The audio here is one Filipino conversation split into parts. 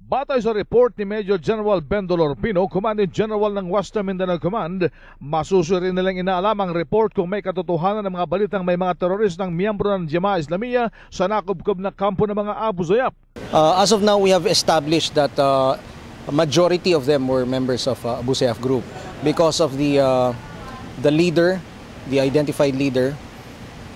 Batay sa report ni Major General Bendolor Pino, Commanding General ng Western Mindanao Command, masusunod nilang inaalamang report kung may katotohanan ng mga balitang may mga teroristang miyembro ng Jemaah Islamiyah sa nakubkob na kampo ng mga Abu Sayyaf. As of now, we have established that a majority of them were members of Abu Sayyaf group because of the leader, the identified leader,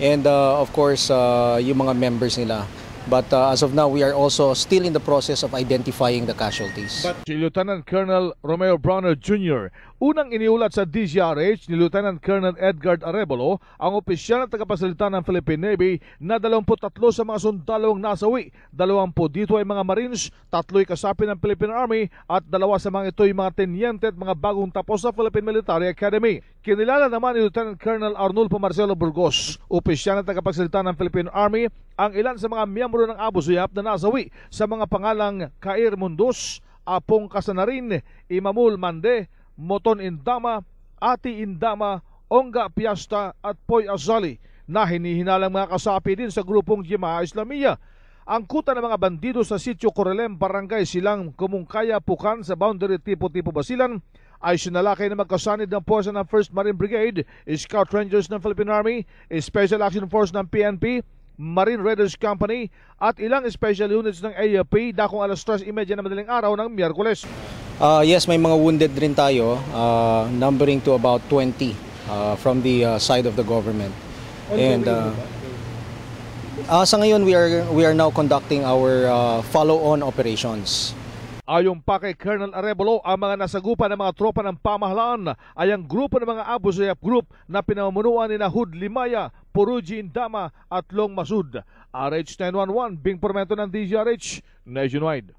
and of course yung mga members nila. But as of now, we are also still in the process of identifying the casualties. Si Lieutenant Colonel Romeo Browner Jr., unang iniulat sa DZRH ni Lieutenant Colonel Edgar Arevalo, ang opisyal na tagapagsalita ng Philippine Navy, na 23 sa mga sundalo ang nasawi. 20 dito ay mga Marines, 3 kasapi ng Philippine Army, at 2 sa mga ito ay mga tenyente at mga bagong tapos sa Philippine Military Academy. Kinilala naman ni Lieutenant Colonel Arnulfo Marcelo Burgos, opisyal na tagapagsalita ng Philippine Army, ang ilan sa mga miyembro ng Abu Sayyaf na nasawi sa mga pangalang Kair Mundos, Apong Kasanarin, Imamul Mande, Moton Indama, Ati Indama, Ongga Piasta at Poy Azali, na hinihinalang mga kasapi din sa grupong Jemaah Islamiyah. Angkutan ng mga bandido sa Sitio Corelem, Barangay Silang, Kumungkaya, Pukan sa boundary Tipo-Tipo Basilan ay sinalakay na magkasanid ng puwersa ng 1st Marine Brigade, Scout Rangers ng Philippine Army, Special Action Force ng PNP, Marine Raiders Company at ilang special units ng AFP dakong alas 3:30 na madaling araw ng Miyerkules. Yes, may mga wounded rin tayo, numbering to about 20 from the side of the government. And sa ngayon, we are now conducting our follow-on operations. Ayon pa kay Colonel Arevalo, ang mga nasagupan ng mga tropa ng pamahalaan ay ang grupo ng mga Abu Sayyaf Group na pinamamunuan ni Hud Limaya, Puruji Indama at Long Masud. RH 911, Bing Pormento ng DZRH Nationwide.